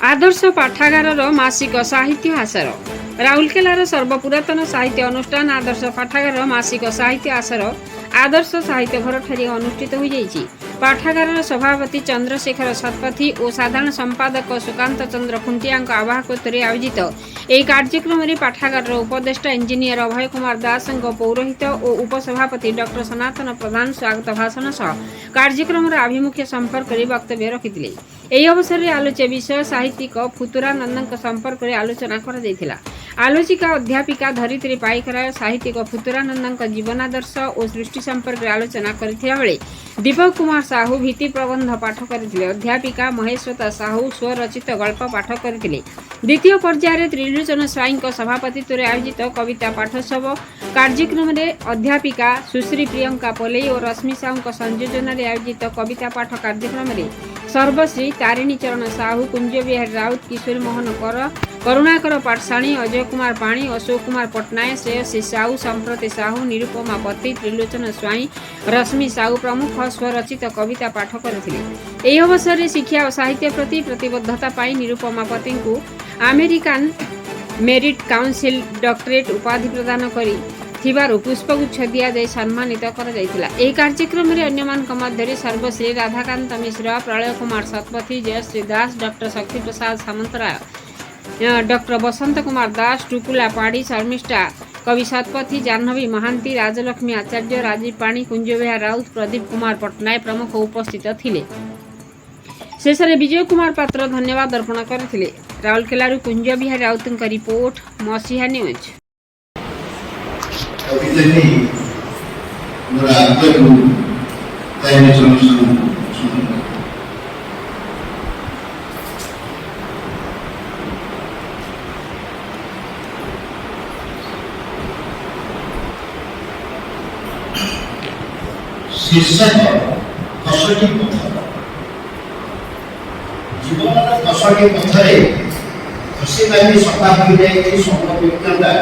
आदर्श पाठागार मासिक साहित्य आसर राउरकेलार सर्वपुरातन साहित्य अनुष्ठान आदर्श पाठागार मासिक साहित्य आसर आदर्श साहित्य घर ठारे अनुष्ठित हो जाइछि। पाठागार सभापति चंद्रशेखर शतपथी और साधारण संपादक सुकांत चंद्र खुंटिया आवाहकत्व आयोजित ଏହି କାର୍ଯ୍ୟକ୍ରମରେ ପାଠାଗାରର ଉପଦେଷ୍ଟା ଇଞ୍ଜିନିୟର ଅଭୟ କୁମାର ଦାସଙ୍କ ପୌରୋହିତ ଓ ଉପସଭାପତି ଡକ୍ଟର ସନାତନ ପ୍ରଧାନ ସ୍ୱାଗତ ଭାଷଣ ସହ କାର୍ଯ୍ୟକ୍ରମର ଆଭିମୁଖ୍ୟ ସମ୍ପର୍କରେ ବକ୍ତବ୍ୟ ରଖିଥିଲେ। ଏହି ଅବସରରେ ଆଲୋଚ୍ୟ ବିଷୟ ସାହିତ୍ୟିକ ଫୁତୁରାନନ୍ଦଙ୍କ ସମ୍ପର୍କରେ ଆଲୋଚନା କରାଯାଇଥିଲା। ଆଲୋଚିକା ଅଧ୍ୟାପିକା ଧରିତ୍ରୀ ପାଇକରାୟ ସାହିତ୍ୟିକ ଫୁତୁରାନନ୍ଦଙ୍କ ଜୀବନାଦର୍ଶ ଓ ସୃଷ୍ଟି ସମ୍ପର୍କରେ ଆଲୋଚନା କରିଥିବା ବେଳେ ଦୀପକ କୁମାର ସାହୁ ଭିତ୍ତି ପ୍ରବନ୍ଧ ପାଠ କରିଥିଲେ। ଅଧ୍ୟାପିକା ମହେଶ୍ୱତା ସାହୁ ସ୍ୱରଚିତ ଗଳ୍ପ ପାଠ କରିଥିଲେ। ଦ୍ୱିତୀୟ ପର୍ଯ୍ୟାୟରେ ତ୍ରିଲୋଚନ ସ୍ୱାଇଁଙ୍କ ସଭାପତିତ୍ୱରେ ଆୟୋଜିତ କବିତା ପାଠୋତ୍ସବ କାର୍ଯ୍ୟକ୍ରମରେ ଅଧ୍ୟାପିକା ସୁଶ୍ରୀ ପ୍ରିୟଙ୍କା ପଲେଇ ଓ ରଶ୍ମି ସାହୁଙ୍କ ସଂଯୋଜନାରେ ଆୟୋଜିତ କବିତା ପାଠ କାର୍ଯ୍ୟକ୍ରମରେ ସର୍ବଶ୍ରୀ ତାରିଣୀ ଚରଣ ସାହୁ, କୁଞ୍ଜ ବିହାରୀ ରାଉତ, କିଶୋର ମୋହନ କର, କରୁଣାକର ପାଟଶାଣୀ, ଅଜୟ କୁମାର ପାଣି, ଅଶୋକ କୁମାର ପଟ୍ଟନାୟକ, ଶ୍ରେୟସୀ ସାହୁ, ସମ୍ପ୍ରତି ସାହୁ, ନିରୁପମା ପତି, ତ୍ରିଲୋଚନ ସ୍ୱାଇଁ, ରଶ୍ମି ସାହୁ ପ୍ରମୁଖ ସ୍ୱରଚିତ କବିତା ପାଠ କରିଥିଲେ। ଏହି ଅବସରରେ ଶିକ୍ଷା ଓ ସାହିତ୍ୟ ପ୍ରତି ପ୍ରତିବଦ୍ଧତା ପାଇଁ ନିରୁପମା ପତିଙ୍କୁ ଆମେରିକାନ ମେରିଟ୍ କାଉନସିଲ୍ ଡକ୍ଟରେଟ୍ ଉପାଧି ପ୍ରଦାନ କରି ଥିବାରୁ ପୁଷ୍ପଗୁଚ୍ଛ ଦିଆଯାଇ ସମ୍ମାନିତ କରାଯାଇଥିଲା। ଏହି କାର୍ଯ୍ୟକ୍ରମରେ ଅନ୍ୟମାନଙ୍କ ମଧ୍ୟରେ ସର୍ବଶ୍ରୀ ରାଧାକାନ୍ତ ମିଶ୍ର, ପ୍ରଳୟ କୁମାର ଶତପଥୀ, ଜୟଶ୍ରୀ ଦାସ, ଡକ୍ଟର ଶକ୍ତି ପ୍ରସାଦ ସାମନ୍ତରାୟ, ଡକ୍ଟର ବସନ୍ତ କୁମାର ଦାସ, ଟୁକୁଲା ପାଢ଼ୀ, ଶର୍ମିଷ୍ଠା କବି ଶତପଥୀ, ଜାହ୍ନବୀ ମହାନ୍ତି, ରାଜଲକ୍ଷ୍ମୀ ଆଚାର୍ଯ୍ୟ, ରାଜୀବ ପାଣି, କୁଞ୍ଜ ବିହାରୀ ରାଉତ, ପ୍ରଦୀପ କୁମାର ପଟ୍ଟନାୟକ ପ୍ରମୁଖ ଉପସ୍ଥିତ ଥିଲେ। ଶେଷରେ ବିଜୟ କୁମାର ପାତ୍ର ଧନ୍ୟବାଦ ଅର୍ପଣ କରିଥିଲେ। ରାଉରକେଲାରୁ କୁଞ୍ଜ ବିହାରୀ ରାଉତଙ୍କ ରିପୋର୍ଟ, ମସିହା ନ୍ୟୁଜ୍। शीर्षक कसटी पथ जीवन कसटी पथरे खसी बाजी सफा हो जाए संविज्ञता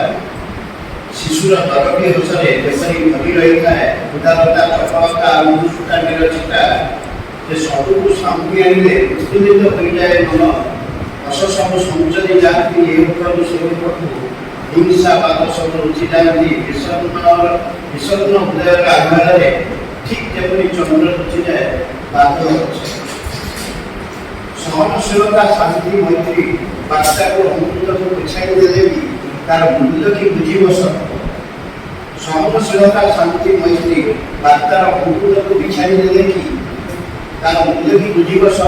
शिशुर दरटी हसरे देशरी भरी रही है उदारता चपलता अनुष्ठा निरचिता जे सबको सामग्री आनिले उत्तेजित हो जाए मन रस सब संचरी जाती ए उपरु से उपरु हिंसा बात सब रुचि जाती विषन्न हृदय आघारे ठीक जेपरी चंद्र रुचि जाए बात सहनशीलता शांति मैत्री बार्ता को अमृत को बिछाई देले भी तार मूल्य की बुझी बस सहनशीलता शांति मैत्री बार्तार अमृत को बिछाई देले कि तार मूल्य की बुझी बस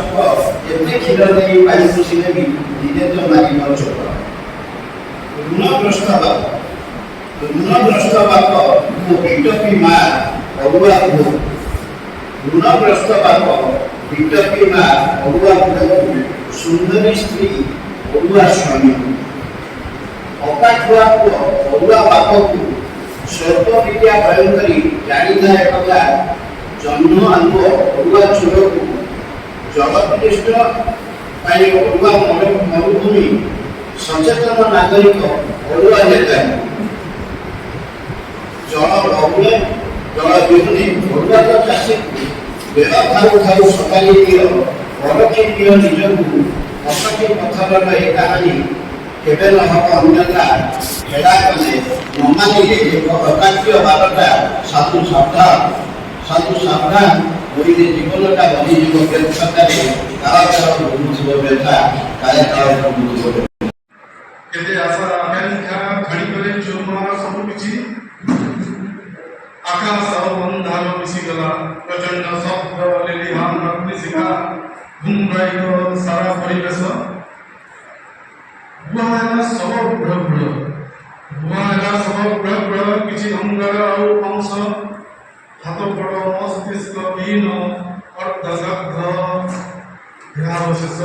एते खिल नहीं पाई खुशिले भी दिने तो मारी न चोट ऋणग्रस्त बाप मो विटपी माँ अगुआ को ऋणग्रस्त बाप विटपी माँ अगुआ को सुंदरी स्त्री अगुआ स्वामी अपाठुआ को अगुआ बाप को स्वर्ग विद्या भयंकरी जाणीदा एकता जन्म आंब अगुआ चोर को जलपृष्ठ अगुआ मरुभूमि सचेतन नागरिक अगुआ नेता जल बहुले जल विहुने अगुआ चाषी बेल खाऊ खाऊ सकाली दियो बरकी दियो निजकू कसटी पथर कहानी केबे न हम अन्यथा हेला कले नमानिले एक अकाट्य बारटा साधु सावधान होइले जीवनटा बनी जीव व्यर्थतारे कालकाल भोगुथिब व्यथा कालकाल भोगुथिब केते आशा आकांक्षा घड़ी करे चोरमार सब किछि आकाश अंधार मिशी गला प्रचंड शब्द लेलिहान अग्निशिखा घुम रही सारा परिवेश बुआला सब ग्रह किछि अंगार और अंश हाथ बड़ मस्तिष्क विहीन अर्धशब्द ध्यावशेष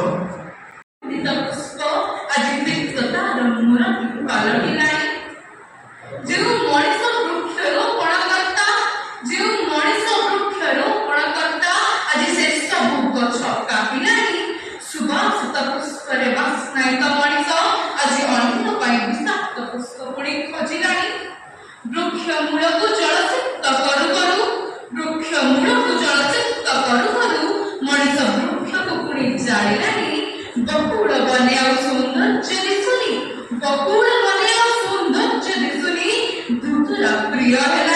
बहुड़ ବନେ ଆଉ ସୌନ୍ଦର୍ଯ୍ୟ ଦିଶୁନି, ବକୁଳ ବନେ ଆଉ ସୌନ୍ଦର୍ଯ୍ୟ ଦିଶୁନି, ଦୁଧୁର ପ୍ରିୟ ହେଲା